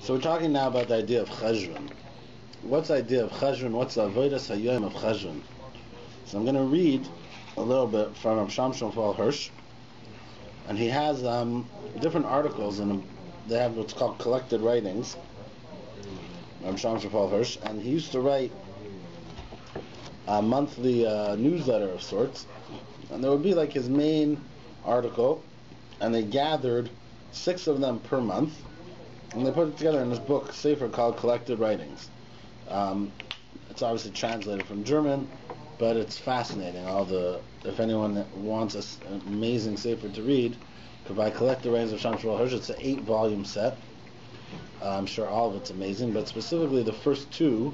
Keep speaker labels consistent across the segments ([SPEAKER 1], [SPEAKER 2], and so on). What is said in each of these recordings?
[SPEAKER 1] So we're talking now about the idea of Cheshvan. What's the idea of Cheshvan? What's the avodas hayom of Cheshvan? So I'm going to read a little bit from Rabbi Shimshon Hirsch, and he has different articles, and they have what's called collected writings. Rabbi Shimshon Hirsch, and he used to write a monthly newsletter of sorts, and there would be like his main article, and they gathered 6 of them per month, and they put it together in this book, Sefer, called Collected Writings. It's obviously translated from German, but it's fascinating. If anyone wants an amazing Sefer to read, could buy Collected Writings of Shimshon Hirsch. It's an 8-volume set. I'm sure all of it's amazing, but specifically the first 2,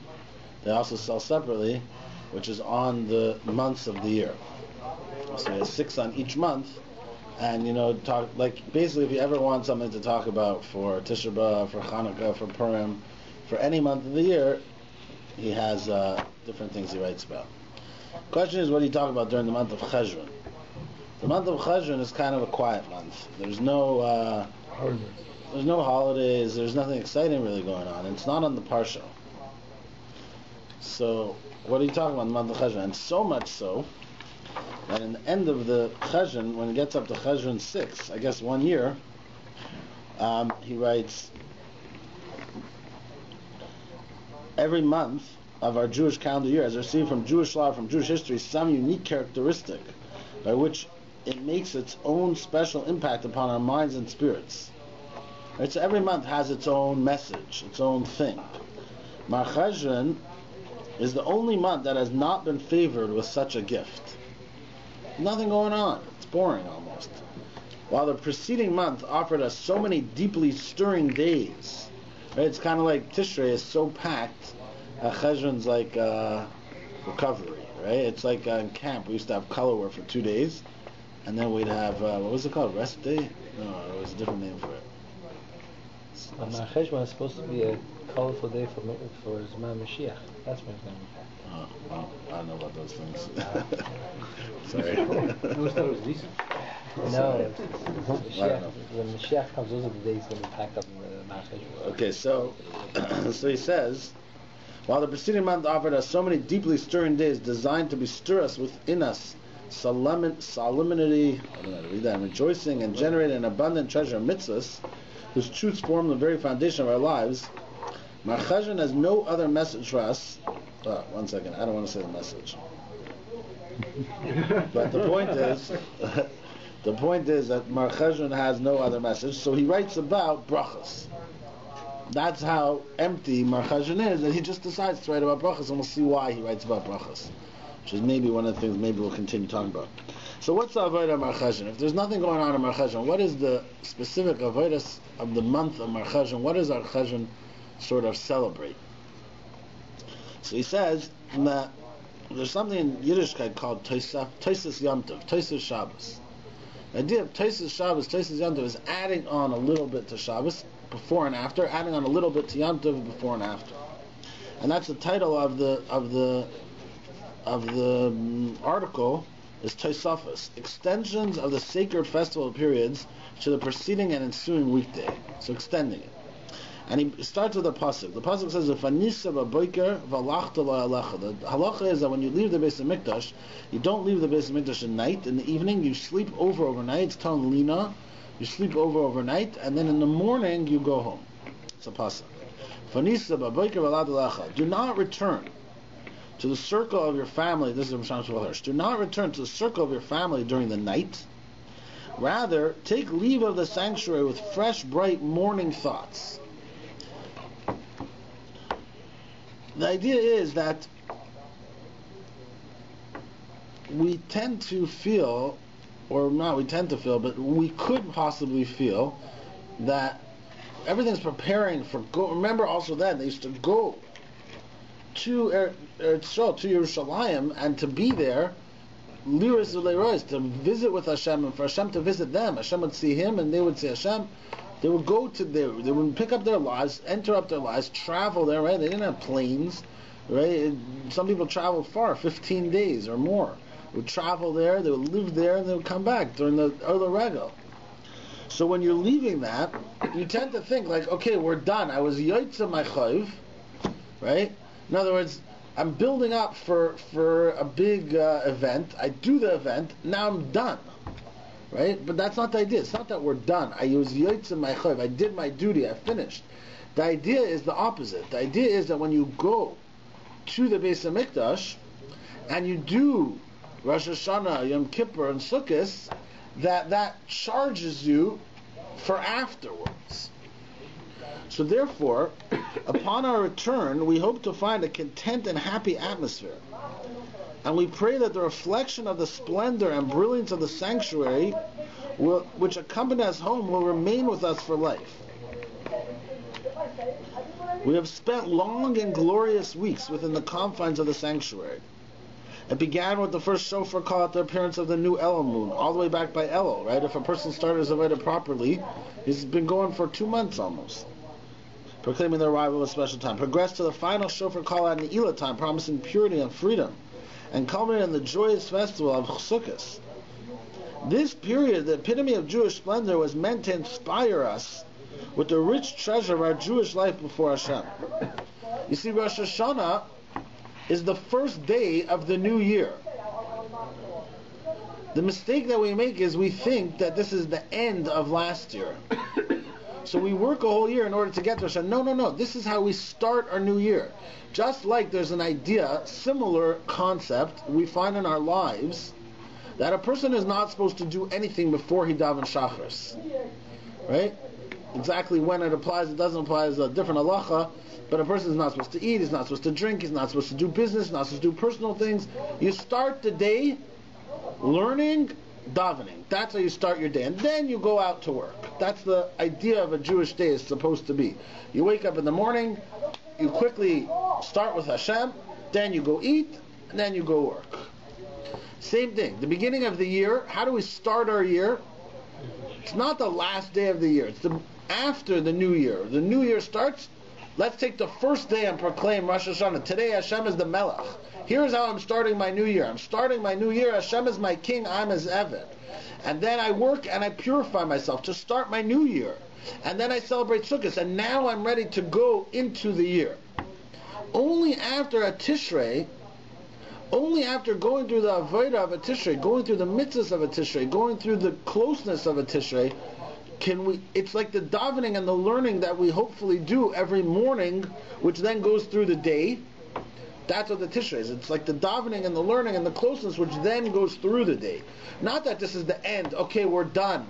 [SPEAKER 1] they also sell separately, which is on the months of the year. So there's 6 on each month, and basically if you ever want something to talk about for Tisha B'Av, for Hanukkah, for Purim, for any month of the year, he has different things he writes about. Question is, what do you talk about during the month of Cheshvan? The month of Cheshvan is kind of a quiet month. There's no holidays, there's nothing exciting really going on. It's not on the Parsha. So, what are you talking about in the month of Cheshvan? And so much so that in the end of the Cheshvan, when it gets up to Cheshvan 6, I guess 1 year, he writes, every month of our Jewish calendar year has received from Jewish law, from Jewish history, some unique characteristic by which it makes its own special impact upon our minds and spirits. Right? So every month has its own message, its own thing. Mar Cheshvan is the only month that has not been favored with such a gift. Nothing going on. It's boring almost. While the preceding month offered us so many deeply stirring days. Right? It's kind of like Tishrei is so packed. Cheshvan's like recovery. Right? It's like in camp. We used to have color war for 2 days, and then we'd have what was it called? Rest day? No, it was a different name for it.
[SPEAKER 2] Cheshvan is supposed to be a colorful day for Zman Mashiach. That's my name.
[SPEAKER 1] Oh, well, I don't know about those things. Sorry.
[SPEAKER 2] I always thought it was recent. No, when Mashiach comes, those are the days going to be packed up in the Mar Cheshvan.
[SPEAKER 1] Okay, so he says, while the preceding month offered us so many deeply stirring days designed to bestir us within us solemnity, I don't know how to read that, and rejoicing, and generate an abundant treasure of mitzvahs, whose truths form the very foundation of our lives, Mar Cheshvan has no other message for us. One second, I don't want to say the message. But the point is that Mar Cheshvan has no other message, so he writes about brachas. That's how empty Mar Cheshvan is, that he just decides to write about brachas, and we'll see why he writes about brachas, which is maybe one of the things maybe we'll continue talking about. So what's the avodah of Mar Cheshvan? If there's nothing going on in Mar Cheshvan, what is the specific avodas of the month of Mar Cheshvan? What does Mar Cheshvan sort of celebrate? So he says that there's something in Yiddishkeit called Tosis Yom Tov, Tosis Shabbos. The idea of Tosis Shabbos, Tosis Yom Tov, is adding on a little bit to Shabbos before and after, adding on a little bit to Yom Tov before and after, and that's the title of the article. Is Tosafos, extensions of the sacred festival periods to the preceding and ensuing weekday. So extending it. And he starts with a pasuk. The pasuk says, "V'fanisa b'boiker v'alachta la'alecha." The halacha is that when you leave the Beis Hamikdash, you don't leave the Beis Hamikdash at night. In the evening, you sleep over overnight. It's telling Lina, you sleep over overnight, and then in the morning you go home. It's a pasuk. "Fanisa b'boiker v'alachta la'alecha." Do not return to the circle of your family. This is Rabbi Shimshon Hirsch. Do not return to the circle of your family during the night. Rather, take leave of the sanctuary with fresh, bright morning thoughts. The idea is that we tend to feel, or not we tend to feel, but we could possibly feel that everything's preparing for remember also that they used to go to Yerushalayim, and to be there, liris uleiros, to visit with Hashem, and for Hashem to visit them. Hashem would see him, and they would see Hashem. They would go to there. They would pick up their lives, enter up their lives, travel there. Right? They didn't have planes. Right? Some people traveled far, 15 days or more. They would travel there. They would live there, and they would come back during the Ola Regel. So when you're leaving that, you tend to think like, okay, we're done. I was yoytze my chayv, right? In other words, I'm building up for a big event. I do the event. Now I'm done, right? But that's not the idea. It's not that we're done. I was yoytze my chayv. I did my duty. I finished. The idea is the opposite. The idea is that when you go to the Beis HaMikdash and you do Rosh Hashanah, Yom Kippur, and Sukkot, that charges you for afterwards. So therefore, upon our return, we hope to find a content and happy atmosphere. And we pray that the reflection of the splendor and brilliance of the sanctuary, which accompany us home, will remain with us for life. We have spent long and glorious weeks within the confines of the sanctuary. It began with the first shofar call at the appearance of the new Elul moon, all the way back by Elul, right? If a person started his Avodah properly, he's been going for 2 months almost, proclaiming the arrival of a special time. Progressed to the final shofar call at Ne'ilah time, promising purity and freedom, and culminated in the joyous festival of Sukkot. This period, the epitome of Jewish splendor, was meant to inspire us with the rich treasure of our Jewish life before Hashem. You see, Rosh Hashanah is the first day of the new year. The mistake that we make is we think that this is the end of last year. So we work a whole year in order to get to Rosh Hashanah. No. This is how we start our new year. Just like there's an idea, similar concept we find in our lives, that a person is not supposed to do anything before he daven Shacharis. Right? Exactly when it applies, it doesn't apply, is a different halacha. But a person is not supposed to eat, he's not supposed to drink, he's not supposed to do business, not supposed to do personal things. You start the day learning, davening. That's how you start your day. And then you go out to work. That's the idea of a Jewish day is supposed to be. You wake up in the morning, you quickly start with Hashem, then you go eat, and then you go work. Same thing. The beginning of the year, how do we start our year? It's not the last day of the year. It's after the new year. The new year starts. Let's take the first day and proclaim Rosh Hashanah. Today Hashem is the Melech. Here's how I'm starting my new year. I'm starting my new year. Hashem is my king. I'm his Eved. And then I work and I purify myself to start my new year. And then I celebrate Sukkot. And now I'm ready to go into the year. Only after a Tishrei, only after going through the Avodah of a Tishrei, going through the mitzvahs of a Tishrei, going through the closeness of a Tishrei, it's like the davening and the learning that we hopefully do every morning, which then goes through the day. That's what the Tishrei is. It's like the davening and the learning and the closeness, which then goes through the day. Not that this is the end. Okay, we're done.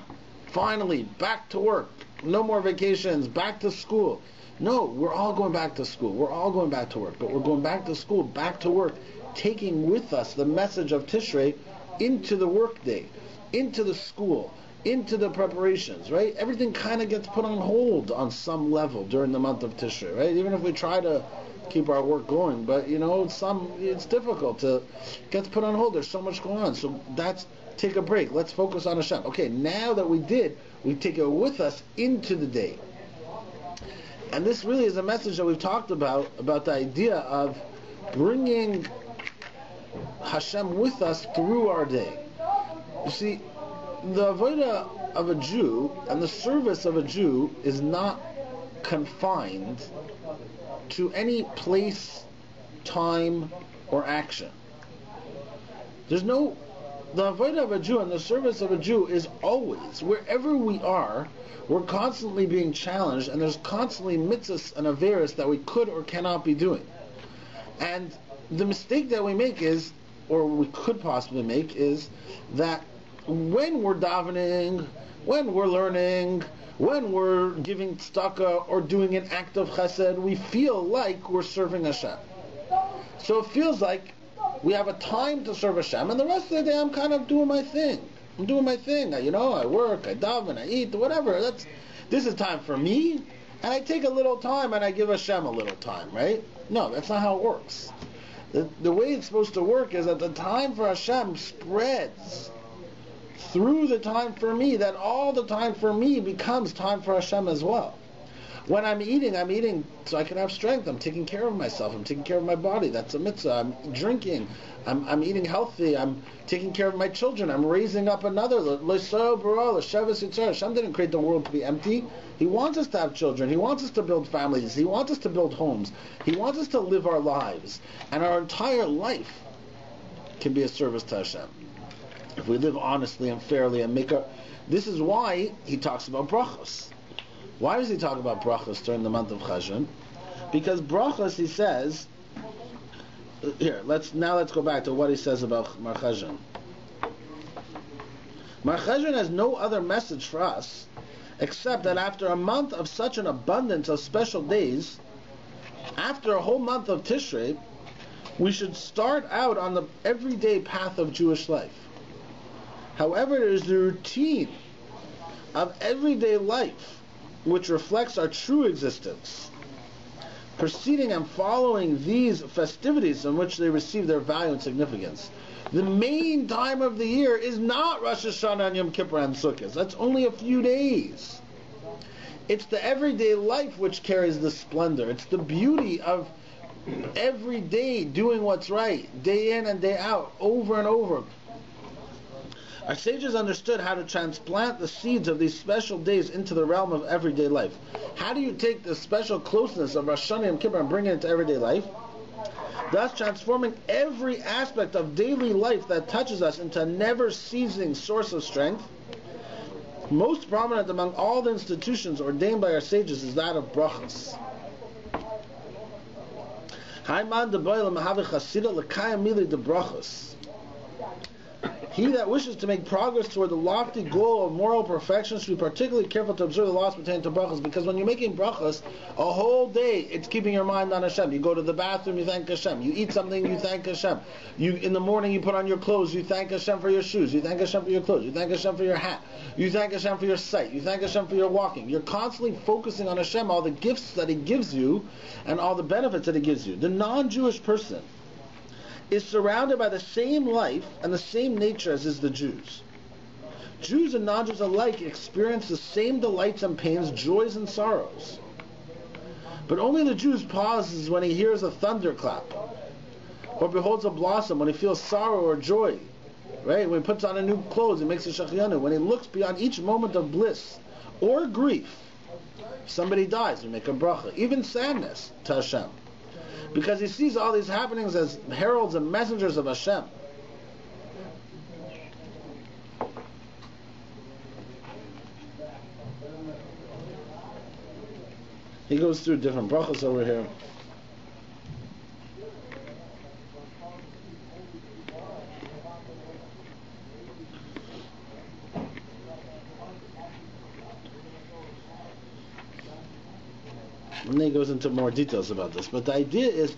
[SPEAKER 1] Finally, back to work. No more vacations. Back to school. No, we're all going back to school. We're all going back to work. But we're going back to school, back to work, taking with us the message of Tishrei into the work day, into the school, into the preparations, right? Everything kind of gets put on hold on some level during the month of Tishrei, right? Even if we try to keep our work going, but it's difficult to gets put on hold. There's so much going on. So take a break. Let's focus on Hashem. Okay, now that we take it with us into the day. And this really is a message that we've talked about the idea of bringing Hashem with us through our day. You see, the avodah of a Jew and the service of a Jew is not confined to any place, time, or action. The avodah of a Jew and the service of a Jew is always, wherever we are, we're constantly being challenged, and there's constantly mitzvahs and averos that we could or cannot be doing. And the mistake that we make is, or we could possibly make, is that when we're davening, when we're learning, when we're giving tzedakah or doing an act of chesed, we feel like we're serving Hashem. So it feels like we have a time to serve Hashem, and the rest of the day I'm kind of doing my thing. I'm doing my thing. I work, I daven, I eat, whatever. This is time for me, and I take a little time and I give Hashem a little time, right? No, that's not how it works. The way it's supposed to work is that the time for Hashem spreads through the time for me, that all the time for me becomes time for Hashem as well. When I'm eating so I can have strength. I'm taking care of myself. I'm taking care of my body. That's a mitzvah. I'm drinking. I'm eating healthy. I'm taking care of my children. I'm raising up another. Hashem didn't create the world to be empty. He wants us to have children. He wants us to build families. He wants us to build homes. He wants us to live our lives. And our entire life can be a service to Hashem. If we live honestly and fairly and this is why he talks about brachos. Why does he talk about brachos during the month of Cheshvan? Because brachos, he says, let's go back to what he says about Mar Cheshvan. Mar Cheshvan has no other message for us except that after a month of such an abundance of special days, after a whole month of Tishrei, we should start out on the everyday path of Jewish life. However, it is the routine of everyday life which reflects our true existence, preceding and following these festivities in which they receive their value and significance. The main time of the year is not Rosh Hashanah and Yom Kippur and Sukkot. That's only a few days. It's the everyday life which carries the splendor. It's the beauty of every day doing what's right, day in and day out, over and over. Our sages understood how to transplant the seeds of these special days into the realm of everyday life. How do you take the special closeness of Rosh Hashanah and Yom Kippur and bring it into everyday life? Thus transforming every aspect of daily life that touches us into a never-ceasing source of strength. Most prominent among all the institutions ordained by our sages is that of brachos. He that wishes to make progress toward the lofty goal of moral perfection should be particularly careful to observe the laws pertaining to brachos, because when you're making brachos, a whole day it's keeping your mind on Hashem. You go to the bathroom, you thank Hashem. You eat something, you thank Hashem. In the morning you put on your clothes, you thank Hashem for your shoes. You thank Hashem for your clothes. You thank Hashem for your hat. You thank Hashem for your sight. You thank Hashem for your walking. You're constantly focusing on Hashem, all the gifts that He gives you, and all the benefits that He gives you. The non-Jewish person is surrounded by the same life and the same nature as is the Jews. Jews and non-Jews alike experience the same delights and pains, joys and sorrows. But only the Jew pauses when he hears a thunderclap, or beholds a blossom, when he feels sorrow or joy. Right? When he puts on a new clothes, he makes a shachianu. When he looks beyond each moment of bliss or grief. If somebody dies, we make a bracha. Even sadness to Hashem. Because he sees all these happenings as heralds and messengers of Hashem. He goes through different brachos over here. And then he goes into more details about this. But the idea is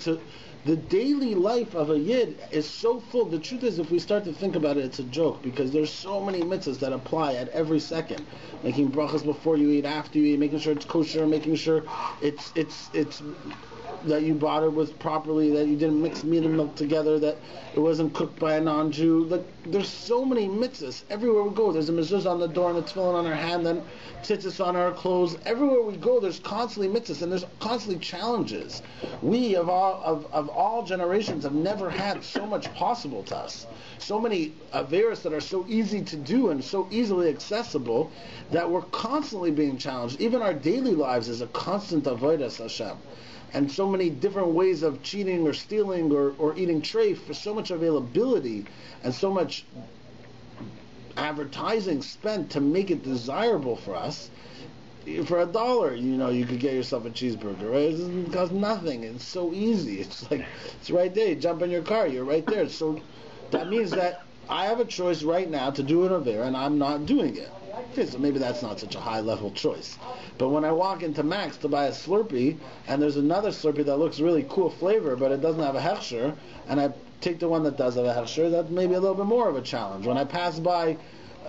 [SPEAKER 1] the daily life of a Yid is so full. The truth is, if we start to think about it, it's a joke, because there's so many mitzvahs that apply at every second. Making brachas before you eat, after you eat, making sure it's kosher, making sure it's that you bought it with properly, that you didn't mix meat and milk together, that it wasn't cooked by a non-Jew. Like, there's so many mitzvahs. Everywhere we go, there's a mezuzah on the door and a tefillin on our hand, and tzitzis on our clothes. Everywhere we go, there's constantly mitzvahs, and there's constantly challenges. We, of all generations, have never had so much possible to us. So many averos that are so easy to do and so easily accessible that we're constantly being challenged. Even our daily lives is a constant avodas Hashem. And so many different ways of cheating or stealing or eating treif, for so much availability and so much advertising spent to make it desirable for us. For $1, you could get yourself a cheeseburger, right? It doesn't cost nothing. It's so easy. It's like, it's right there. You jump in your car, you're right there. So that means that I have a choice right now to do an avera, and I'm not doing it. Okay, so maybe that's not such a high-level choice. But when I walk into Max to buy a Slurpee, and there's another Slurpee that looks really cool flavor, but it doesn't have a hechsher, and I take the one that does have a hechsher, that's maybe a little bit more of a challenge. When I pass by,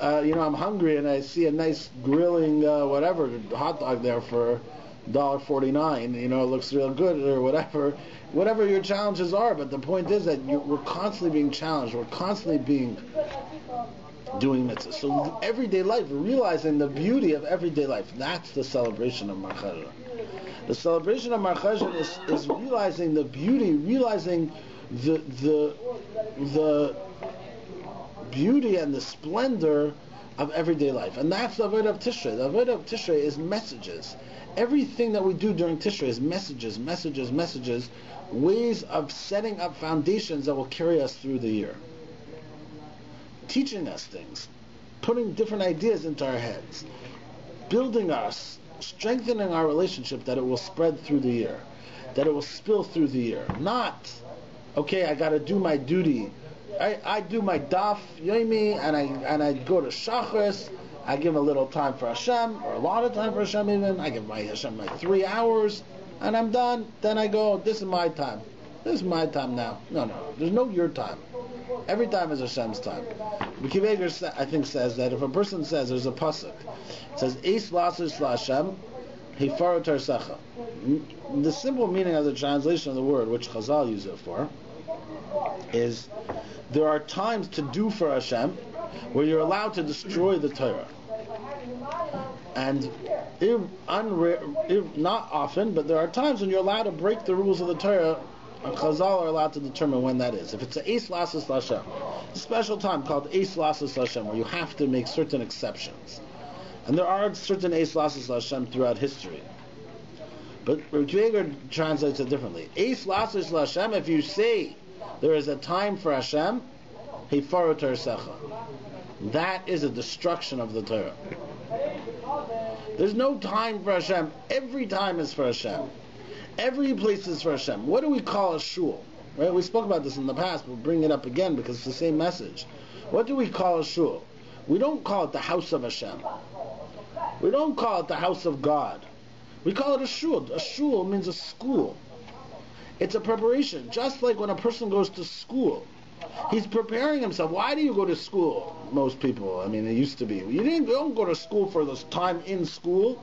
[SPEAKER 1] I'm hungry, and I see a nice grilling, hot dog there for $1.49, it looks real good, or whatever your challenges are. But the point is that we're constantly being challenged. We're constantly doing mitzvahs. So everyday life, realizing the beauty of everyday life, that's the celebration of Mar Cheshvan. The celebration of Mar Cheshvan is realizing the beauty, realizing the beauty and the splendor of everyday life. And that's the Avodah of Tishrei. The Avodah of Tishrei is messages. Everything that we do during Tishrei is messages, ways of setting up foundations that will carry us through the year. Teaching us things, putting different ideas into our heads, building us, strengthening our relationship that it will spread through the year, that it will spill through the year. Not, okay, I got to do my duty. I do my daf yomi and I go to Shachris. I give a little time for Hashem, or a lot of time for Hashem even. I give my Hashem my 3 hours, and I'm done. Then I go, this is my time. This is my time now. No. There's no your time. Every time is Hashem's time. Rabbi Mordy, I think, says that if a person says, there's a pasuk, it says, Eis lasus la Hashem, hifaru tarsecha. The simple meaning of the translation of the word, which Chazal use it for, is there are times to do for Hashem where you're allowed to destroy the Torah. And not often, but there are times when you're allowed to break the rules of the Torah, and Chazal are allowed to determine when that is. If it's an Eis Lasus Lashem, a special time called Eis Lasus Lashem, where you have to make certain exceptions. And there are certain Eis Lasus Lashem throughout history. But Rabbi Mordy translates it differently. Eis Lasus Lashem, if you say there is a time for Hashem, Hifaru Tarsecha. That is a destruction of the Torah. There's no time for Hashem. Every time is for Hashem. Every place is for Hashem. What do we call a shul? Right? We spoke about this in the past. We'll bring it up again because it's the same message. What do we call a shul? We don't call it the house of Hashem. We don't call it the house of God. We call it a shul. A shul means a school. It's a preparation. Just like when a person goes to school, he's preparing himself. Why do you go to school? Most people, it used to be. You don't go to school for this time in school.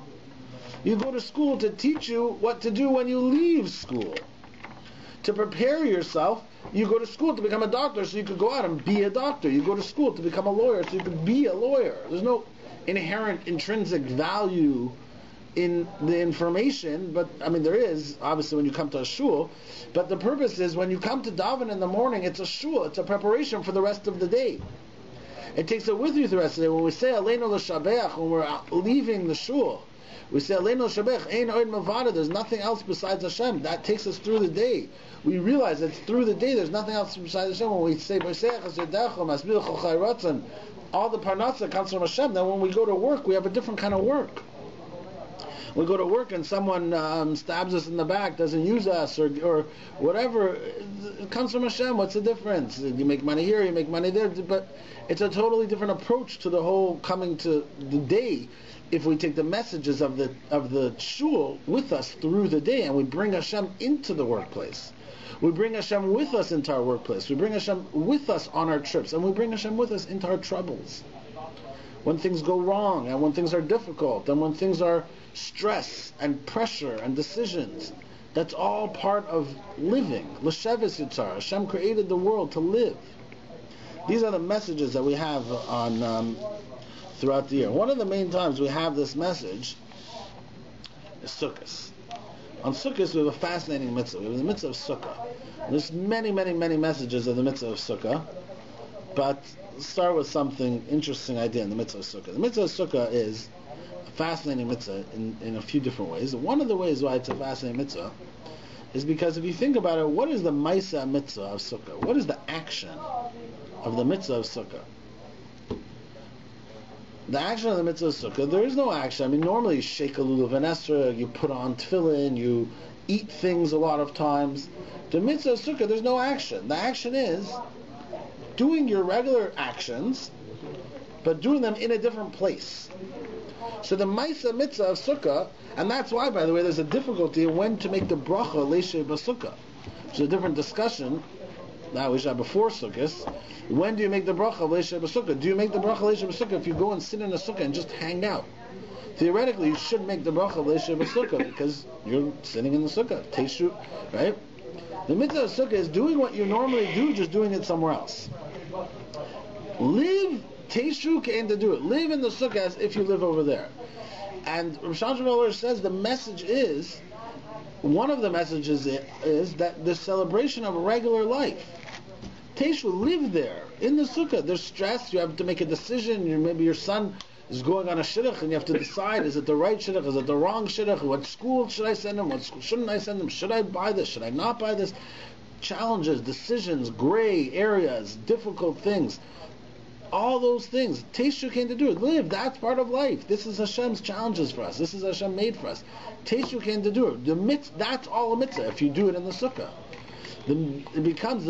[SPEAKER 1] You go to school to teach you what to do when you leave school. To prepare yourself, you go to school to become a doctor so you could go out and be a doctor. You go to school to become a lawyer so you could be a lawyer. There's no inherent intrinsic value in the information, but there is, obviously, when you come to a shul, but the purpose is when you come to daven in the morning, it's a shul, it's a preparation for the rest of the day. It takes it with you the rest of the day. When we say Aleinu l'shabeach, when we're leaving the shul, we say Aleinu l'shabeach, ein oid mavada, there's nothing else besides Hashem. That takes us through the day. We realize that through the day there's nothing else besides Hashem. When we say all the parnasa comes from Hashem, then when we go to work, we have a different kind of work. We go to work and someone stabs us in the back, doesn't use us, or whatever. It comes from Hashem. What's the difference? You make money here, you make money there, but it's a totally different approach to the whole coming to the day. If we take the messages of the shul with us through the day, and we bring Hashem into the workplace, we bring Hashem with us into our workplace, we bring Hashem with us on our trips, and we bring Hashem with us into our troubles. When things go wrong, and when things are difficult, and when things are stress and pressure and decisions, that's all part of living. L'sheves yitzar. Hashem created the world to live. These are the messages that we have on throughout the year. One of the main times we have this message is Sukkot. On Sukkot we have a fascinating mitzvah. We have the mitzvah of Sukkah. There's many messages of the mitzvah of Sukkah, but let's start with something interesting idea in the mitzvah of Sukkah. The mitzvah of Sukkah is a fascinating mitzvah in a few different ways. One of the ways why it's a fascinating mitzvah is because if you think about it, what is the Maisa mitzvah of Sukkah? What is the action of the mitzvah of Sukkah? The action of the mitzvah of Sukkah, there is no action. Normally you shake a lulav and esrog, you put on tefillin, you eat things a lot of times. The mitzvah of Sukkah, there's no action. The action is doing your regular actions, but doing them in a different place. So the Maisa mitzvah of Sukkah, and that's why, by the way, there's a difficulty in when to make the bracha leishe b'Sukkah. It's a different discussion that we should have before Sukkot. When do you make the bracha leishe b'Sukkah? Do you make the bracha leishe b'Sukkah if you go and sit in a sukkah and just hang out? Theoretically, you should make the bracha leishe b'Sukkah because you're sitting in the sukkah. Teshu, right? The mitzvah of Sukkah is doing what you normally do, just doing it somewhere else. Live Teshu came to do it. Live in the sukkah as if you live over there. And Rav Shlomo says the message is one of the messages is that the celebration of a regular life. Teshu, live there in the sukkah. There's stress. You have to make a decision. Maybe your son is going on a shidduch, and you have to decide: is it the right shidduch? Is it the wrong shidduch? What school should I send him? What school shouldn't I send him? Should I buy this? Should I not buy this? Challenges, decisions, gray areas, difficult things. All those things. Teshu came to do it. Live. That's part of life. This is Hashem's challenges for us. This is Hashem made for us. Teshu came to do it. The mitzvah, that's all a mitzvah if you do it in the sukkah. It becomes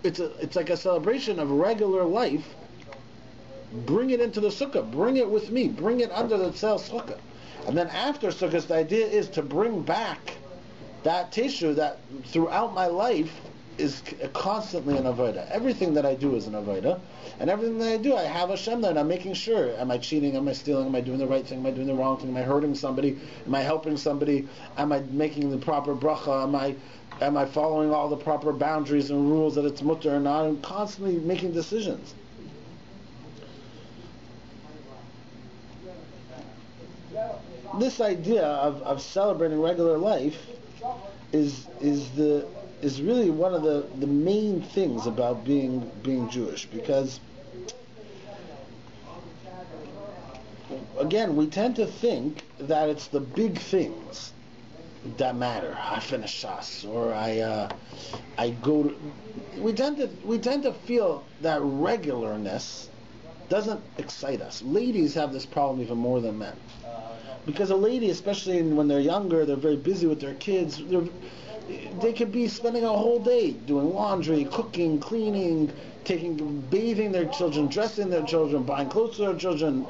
[SPEAKER 1] it's like a celebration of regular life. Bring it into the sukkah. Bring it with me. Bring it under the tzel sukkah. And then after sukkah, the idea is to bring back that teshu that throughout my life is constantly an avodah. Everything that I do is an avodah. And everything that I do, I have Hashem there, and I'm making sure, am I cheating, am I stealing, am I doing the right thing, am I doing the wrong thing, am I hurting somebody, am I helping somebody, am I making the proper bracha, am I following all the proper boundaries and rules that it's mutter or not? I'm constantly making decisions. This idea of celebrating regular life is really one of the main things about being Jewish, because again, we tend to think that it's the big things that matter. I finish Shas, or I go to. We tend to feel that regularness doesn't excite us. Ladies have this problem even more than men, because a lady, especially when they're younger, they're very busy with their kids. They could be spending a whole day doing laundry, cooking, cleaning, bathing their children, dressing their children, buying clothes for their children,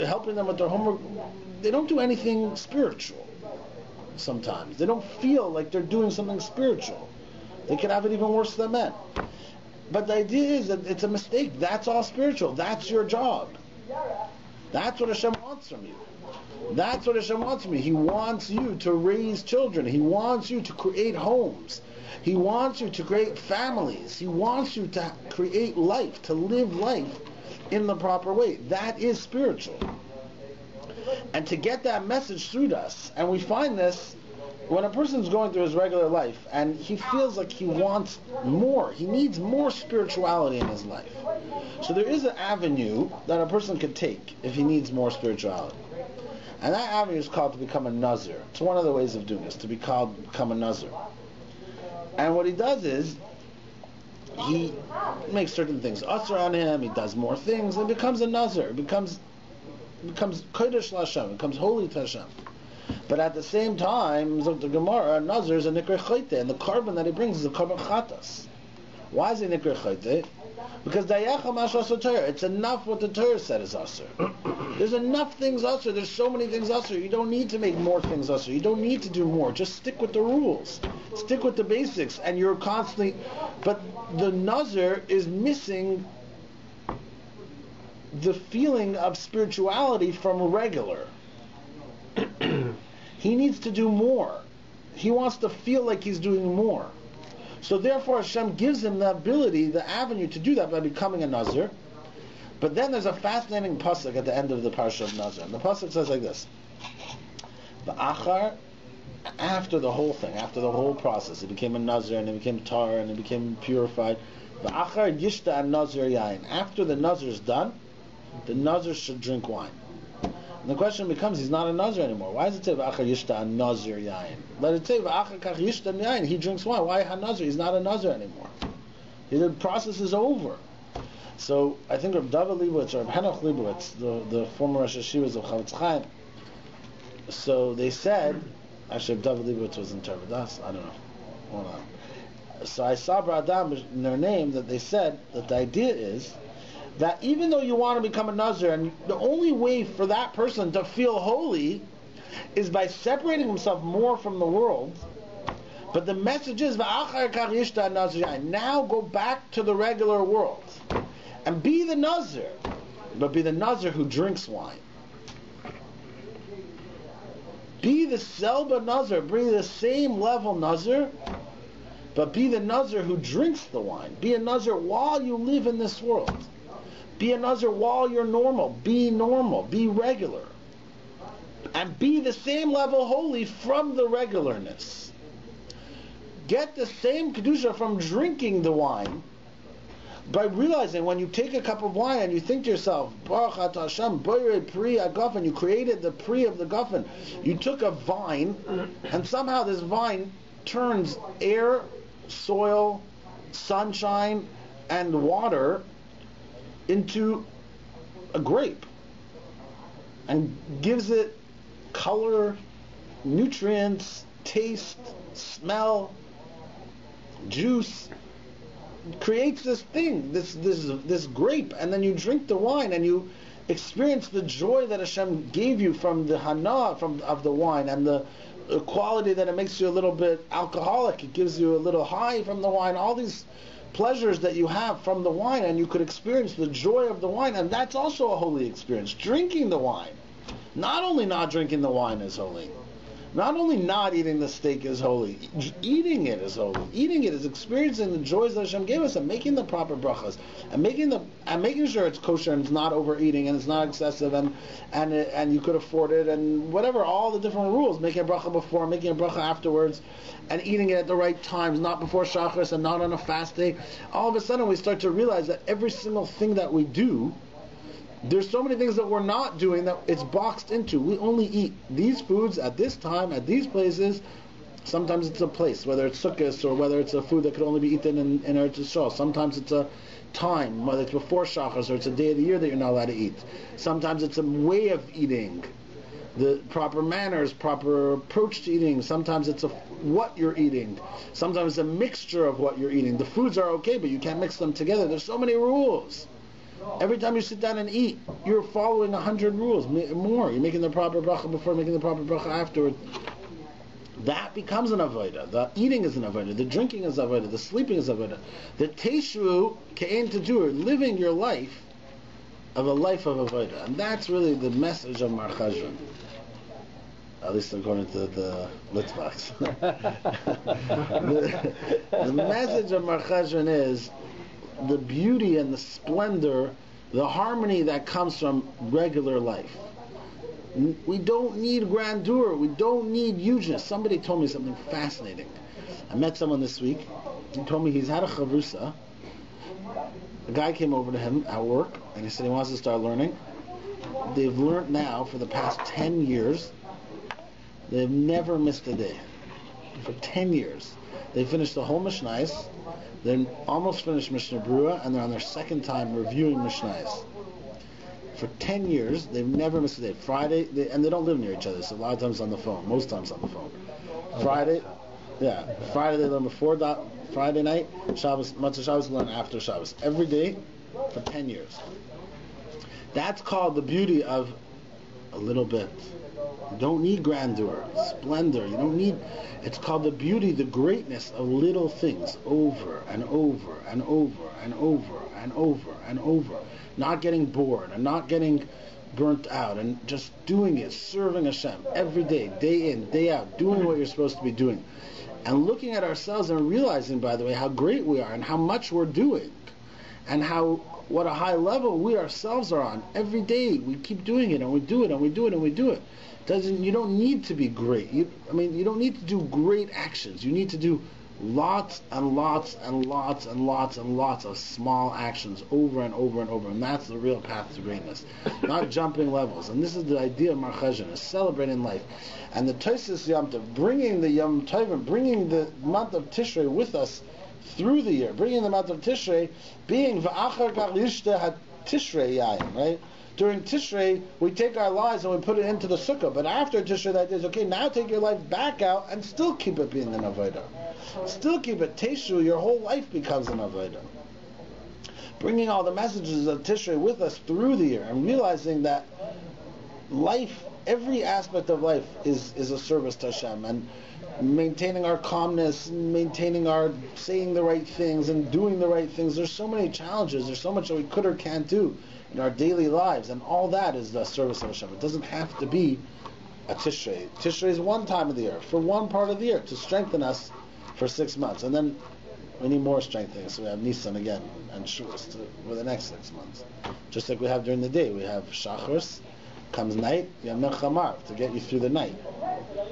[SPEAKER 1] helping them with their homework. They don't do anything spiritual sometimes. They don't feel like they're doing something spiritual. They could have it even worse than men. But the idea is that it's a mistake. That's all spiritual. That's your job. That's what Hashem wants from you. That's what Hashem wants from you. He wants you to raise children. He wants you to create homes. He wants you to create families. He wants you to create life, to live life in the proper way. That is spiritual. And to get that message through to us, and we find this when a person's going through his regular life and he feels like he wants more, he needs more spirituality in his life. So there is an avenue that a person could take if he needs more spirituality. And that avenue is called to become a Nazir. It's one of the ways of doing this, to become a Nazir. And what he does is, he makes certain things usher on him, he does more things, and becomes a Nazir. It becomes Kodesh L'Hashem, becomes holy to Hashem. But at the same time, the Gemara, a Nazir is a Nikra Chayte, and the carbon that he brings is a carbon Chatas. Why is he Nikra Chayte? Because it's enough what the Torah said is Asr. There's enough things Asr. There's so many things Asr. You don't need to make more things Asr. You don't need to do more. Just stick with the rules. Stick with the basics. And you're constantly... But the Nazir is missing the feeling of spirituality from regular. He needs to do more. He wants to feel like he's doing more. So therefore Hashem gives him the ability, the avenue to do that by becoming a Nazir. But then there's a fascinating pasuk at the end of the parsha of Nazir. And the pasuk says like this: V'achar, after the whole thing, after the whole process, he became a Nazir and he became tar and he became purified. V'achar yishta an Nazir yain. After the Nazir is done, the Nazir should drink wine. And the question becomes, he's not a Nazir anymore. Why does it say V'achar yishta an Nazir yain? Let it say V'achar kach yishta yain. He drinks wine. Why a Nazir? He's not a Nazir anymore. The process is over. So I think Rabbi David Leibowitz or Rabbi Henoch Leibowitz, the former Rosh Hashivas of Chavetz Chaim, so they said, actually Rabbi David Leibowitz was in Tervadas, I don't know. Hold on. So I saw Bradam in their name that they said that the idea is that even though you want to become a Nazir, and the only way for that person to feel holy is by separating himself more from the world, but the message is now go back to the regular world and be the Nazir, but be the Nazir who drinks wine. Be the Selba Nazir, be the same level Nazir, but be the Nazir who drinks the wine. Be a Nazir while you live in this world. Be a Nazir while you're normal. Be regular. and be the same level holy from the regularness. Get the same kedusha from drinking the wine, by realizing when you take a cup of wine and you think to yourself, Baruch Atah Hashem, Borei Pri HaGofen, you created the Pri of the Gofen. You took a vine, and somehow this vine turns air, soil, sunshine, and water into a grape, and gives it color, nutrients, taste, smell, juice, creates this thing, this grape, and then you drink the wine and you experience the joy that Hashem gave you from the hana of the wine, and the quality that it makes you a little bit alcoholic. It gives you a little high from the wine, all these pleasures that you have from the wine, and you could experience the joy of the wine, and that's also a holy experience. Drinking the wine. Not only not drinking the wine is holy. Not only not eating the steak is holy, eating it is holy. Eating it is experiencing the joys that Hashem gave us, and making the proper brachas, and making sure it's kosher and it's not overeating and it's not excessive, and you could afford it, and whatever, all the different rules. Making a bracha before, making a bracha afterwards, and eating it at the right times, not before shacharis and not on a fast day. All of a sudden we start to realize that every single thing that we do, there's so many things that we're not doing that it's boxed into. We only eat these foods at this time, at these places. Sometimes it's a place, whether it's sukkahs or whether it's a food that could only be eaten in Eretz Yisrael. Sometimes it's a time, whether it's before Shachar or it's a day of the year that you're not allowed to eat. Sometimes it's a way of eating, the proper manners, proper approach to eating. Sometimes it's what you're eating. Sometimes it's a mixture of what you're eating. The foods are okay, but you can't mix them together. There's so many rules. Every time you sit down and eat, you're following 100 rules, more. You're making the proper bracha before, making the proper bracha afterward. That becomes an avodah. The eating is an avodah. The drinking is avodah. The sleeping is avodah. The teishu ke'en tedur, living your life of a life of avodah. And that's really the message of Mar Cheshvan. At least according to the Litvaks. the message of Mar Cheshvan is the beauty and the splendor, the harmony that comes from regular life. We don't need grandeur. We don't need hugeness. Somebody told me something fascinating. I met someone this week. He told me he's had a chavrusa. A guy came over to him at work, and he said he wants to start learning. They've learned now for the past 10 years. They've never missed a day. For 10 years. They finished the whole Mishnayos. They're almost finished Mishnah Berurah, and they're on their second time reviewing Mishnayos. For 10 years, they've never missed a day. Friday, and they don't live near each other, so a lot of times on the phone, most times on the phone. Friday they learn before Friday night, Shabbos, Matzah Shabbos, learn after Shabbos. Every day for 10 years. That's called the beauty of a little bit. You don't need grandeur, splendor. You don't need... It's called the beauty, the greatness of little things, over and over and over and over and over and over. Not getting bored and not getting burnt out, and just doing it, serving Hashem every day, day in, day out, doing what you're supposed to be doing. And looking at ourselves and realizing, by the way, how great we are and how much we're doing, and what a high level we ourselves are on. Every day we keep doing it, and we do it, and we do it, and we do it. You don't need to be great. You don't need to do great actions. You need to do lots and lots and lots and lots and lots of small actions over and over and over. And that's the real path to greatness. Not jumping levels. And this is the idea of Mar Cheshvan, is celebrating life. And the Tosfos Yom Tov, bringing the Yom Tovim, bringing the month of Tishrei with us through the year, bringing the month of Tishrei, being V'achar Kach Yishta HaTishrei Yayim, right? During Tishrei, we take our lives and we put it into the sukkah. But after Tishrei, that is, okay, now take your life back out and still keep it being an avodah. Still keep it Teshu, your whole life becomes an avodah. Bringing all the messages of Tishrei with us through the year and realizing that life, every aspect of life is a service to Hashem, and maintaining our calmness, maintaining our saying the right things and doing the right things. There's so many challenges. There's so much that we could or can't do in our daily lives, and all that is the service of Hashem. It doesn't have to be a Tishrei. Tishrei is one time of the year, for one part of the year, to strengthen us for 6 months. And then we need more strengthening, so we have Nisan again and Shavuos for the next 6 months. Just like we have during the day. We have Shacharis, Comes night, you have mincha marv to get you through the night.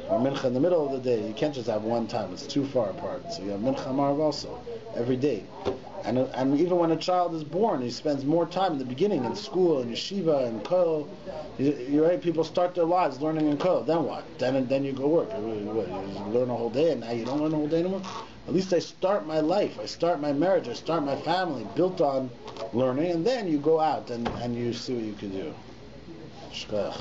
[SPEAKER 1] Or mincha in the middle of the day, you can't just have one time, it's too far apart. So you have mincha marv also, every day. And even when a child is born, he spends more time in the beginning in school, in yeshiva, and kollel. You're right, people start their lives learning in kollel. Then what? Then you go work. You learn a whole day, and now you don't learn a whole day anymore? At least I start my life, I start my marriage, I start my family, built on learning, and then you go out and you see what you can do. Shkach.